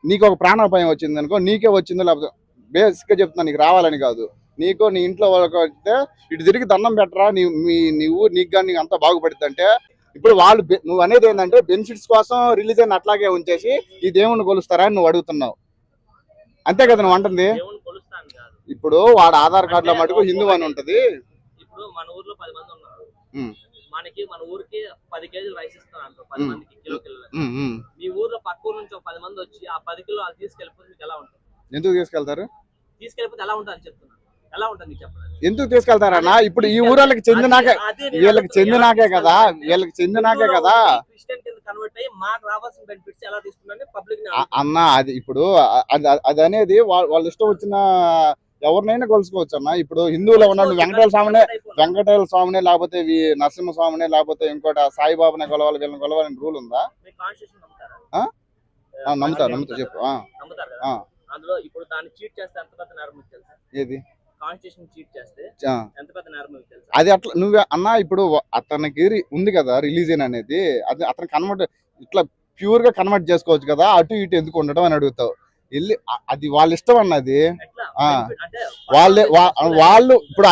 నీకు ఒక ప్రాణాపాయం వచ్చింది అనుకో, నీకే వచ్చిందో లేకపోతే బేసిక్గా చెప్తున్నా, నీకు రావాలని కాదు, నీకు నీ ఇంట్లో వాళ్ళకి వస్తే ఇటు తిరిగి దండం పెట్టరా, నీవు నీకు కానీ నీకు అంతా బాగుపడుతుంది అంటే. ఇప్పుడు వాళ్ళు నువ్వు అనేది ఏంటంటే బెనిఫిట్స్ కోసం రిలీజియన్ అట్లాగే ఉంచేసి ఈ దేవుణ్ణి కొలుస్తారా అని నువ్వు అడుగుతున్నావు, అంతే కదా నువ్వు అంటుంది. ఇప్పుడు వాడు ఆధార్ కార్డులో మటుకు హిందూ అని ఉంటది. ఇప్పుడు మన ఊర్లో 10 మంది ఉన్నారు, మన ఊరికి 10 కేజీలు రైస్ ఇస్తున్నారు, 10 మందికి కిలో. మీ ఊర్లో పక్క ఊరు నుంచి 10 మంది వచ్చి ఆ 10 కిలో వాళ్ళు తీసుకెళ్ళిపోతే మీకు ఎలా ఉంటుంది? ఎందుకు తీసుకెళ్తారు? తీసుకెళ్ళిపోతే ఎలా ఉంటుంది చెప్తున్నా, ఎలా ఉంటుంది చెప్పండి. ఎందుకు తీసుకెళ్తారన్నా? ఇప్పుడు ఈ ఊళ్ళకి చెందినాకే, వీళ్ళకి చెందినాకే కదా, వీళ్ళకి చెందినాకే కదా క్రిస్టియన్ కింద కన్వర్ట్ అయ్యి మాకు రావాల్సిన బెనిఫిట్స్ ఎలా తీసుకున్నారని పబ్లిక్ అన్న. అది ఇప్పుడు అది అనేది వాళ్ళ ఇష్టం వచ్చిన ఎవరినైనా కొలుసుకోవచ్చు అన్న. ఇప్పుడు హిందువులో ఉన్నాడు వెంకటేశ్వర స్వామినే లేకపోతే నరసింహ స్వామినే లేకపోతే ఇంకోటి సాయిబాబానే కొలవాలి, వీళ్ళని కొలవాలని రూల్ ఉందా? నమ్ముతా చెప్పు. అందులో ఇప్పుడు దాన్ని చీట్ చేస్తే ఎంత పెద్ద నేరం తెలుసా? ఏది? కాన్స్టిట్యూషన్ చీట్ చేస్తే ఎంత పెద్ద నేరం తెలుసా? అది అట్లా నువ్వే అన్నా. ఇప్పుడు అతనికి ఉంది కదా రిలీజియన్ అనేది, అది అతను కన్వర్ట్ ఇట్లా ప్యూర్ గా కన్వర్ట్ చేసుకోవచ్చు కదా, అటు ఇటు ఎందుకు ఉండడం అని అడుగుతావు. వెళ్ళి అది వాళ్ళ ఇష్టం అన్నది. వాళ్ళు ఇప్పుడు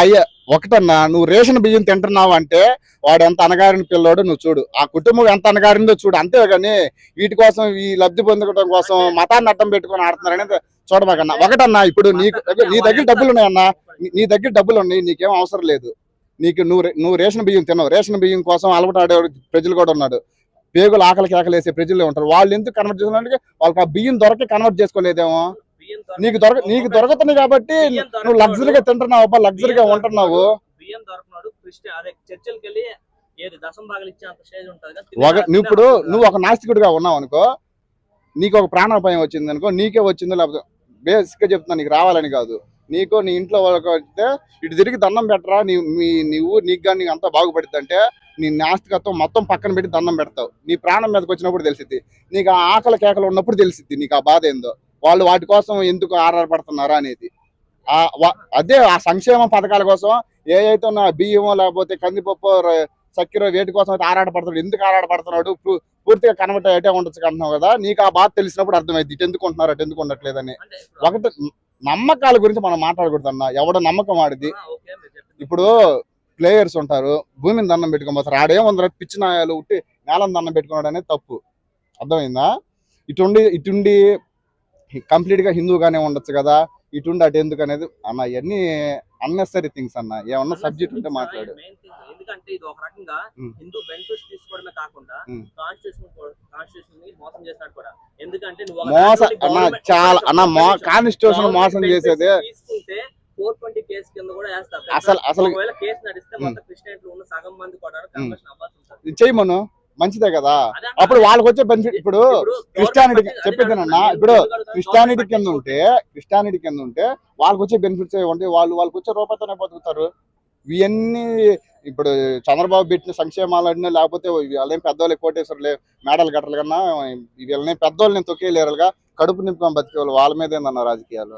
ఒకటన్నా, నువ్వు రేషన్ బియ్యం తింటున్నావు అంటే వాడు ఎంత అనగారిన పిల్లోడు నువ్వు చూడు, ఆ కుటుంబం ఎంత అనగారిందో చూడు, అంతేగాని వీటి కోసం ఈ లబ్ధి పొందడం కోసం మతాన్ని అడ్డం పెట్టుకొని ఆడుతున్నారనేది చూడమాకన్నా. ఒకటన్నా, ఇప్పుడు నీ దగ్గర డబ్బులు ఉన్నాయన్నా, నీ దగ్గర డబ్బులు ఉన్నాయి, నీకేం అవసరం లేదు. నువ్వు రేషన్ బియ్యం తిన్నావు, రేషన్ బియ్యం కోసం అలవాటు ప్రజలు కూడా ఉన్నాడు, పేగులు ఆకలి కేకలేసే ప్రజలు ఉంటారు. వాళ్ళు ఎందుకు కన్వర్ట్ చేసుకున్నారంటే వాళ్ళకి ఆ బియ్యం దొరక కన్వర్ట్ చేసుకోలేదేమో. నీకు దొరకతుంది కాబట్టి నువ్వు లగ్జరీగా తింటున్నావు, లగ్జరీగా ఉంటున్నావు. ఇప్పుడు నువ్వు ఒక నాస్తికుడిగా ఉన్నావు అనుకో, నీకు ఒక ప్రాణాపాయం వచ్చింది అనుకో, నీకే వచ్చిందో లేకపోతే బేసిక్గా చెప్తున్నా, నీకు రావాలని కాదు, నీకు నీ ఇంట్లో వాళ్ళకి వస్తే ఇటు తిరిగి దండం పెట్టరా, నీకు కానీ నీకు అంతా బాగుపడుతుంది అంటే నీ నాస్తికత్వం మొత్తం పక్కన పెట్టి దండం పెడతావు. నీ ప్రాణం మీదకి వచ్చినప్పుడు తెలిసిద్ది, నీకు ఆ ఆకలి కేకలు ఉన్నప్పుడు తెలిసిద్ది నీకు ఆ బాధ ఏందో, వాళ్ళు వాటి కోసం ఎందుకు ఆధారపడుతున్నారా అనేది. అదే ఆ సంక్షేమ పథకాల కోసం ఏదైతే ఉన్న బియ్యమో లేకపోతే కందిపప్పు చక్కెర వేటి కోసం అయితే ఆరాటపడుతున్నాడు, ఎందుకు ఆరాటపడుతున్నాడు పూర్తిగా కన్వర్ట్ అయ్యే ఉండొచ్చు అంటున్నావు కదా. నీకు ఆ బాధ తెలిసినప్పుడు అర్థమైంది ఇటు ఎందుకు ఉంటున్నారు అటు ఎందుకు ఉండట్లేదని. ఒకటి నమ్మకాల గురించి మనం మాట్లాడకూడదు అన్న, ఎవడో నమ్మకం ఆడిది. ఇప్పుడు ప్లేయర్స్ ఉంటారు, భూమిని దండం పెట్టుకోబోతారు, ఆడేముందర పిచ్చినాయాలు ఉట్టి నేలను దండం పెట్టుకున్నాడు అనేది తప్పు, అర్థమైందా? ఇటుండి కంప్లీట్ గా హిందూగానే ఉండొచ్చు కదా, ఇటుండి అటు ఎందుకు అనేది అన్న, ఇవన్నీ అన్నెసరీ థింగ్స్ అన్న. ఏమన్నా సబ్జెక్ట్ ఉంటే మాట్లాడు. ఎందుకంటే ఇది ఒక రకంగా హిందూ బెనిఫిట్స్ తీసుకోవడమే కాకుండా కాన్స్టిట్యూషన్ ని మోసం చేస్తాడు కూడా. ఎందుకంటే చాలా అన్న కాన్స్టిట్యూషన్ మోసం చేసేది. 420 కేసు కింద కూడా వేస్తారు. అసలు ఒకవేళ కేసు నడిస్తే మొత్తం క్రిస్టియన్లు ఉన్న సగం మంది కూడా కన్వర్షన్ అవ్వాల్సి ఉంటుంది. చేయమను, మంచిదే కదా. అప్పుడు వాళ్ళకి వచ్చే బెనిఫిట్, ఇప్పుడు క్రిస్టియానిటీ చెప్పేదేనన్నా, ఇప్పుడు క్రిస్టియానిటీ కింద ఉంటే వాళ్ళకి వచ్చే బెనిఫిట్స్ ఏమంటే వాళ్ళకి వచ్చే రూపాయతోనే బతుకుతారు. ఇవన్నీ ఇప్పుడు చంద్రబాబు పెట్టిన సంక్షేమాలన్నీ లేకపోతే వీళ్ళేం పెద్దవాళ్ళు కోటేశ్వరులే మేడలు గట్టలు కన్నా వీళ్ళని పెద్దవాళ్ళని తొక్కేయలేరుగా, కడుపు నింపుకొని బతికే వాళ్ళు వాళ్ళ మీద ఏందన్న రాజకీయాలు.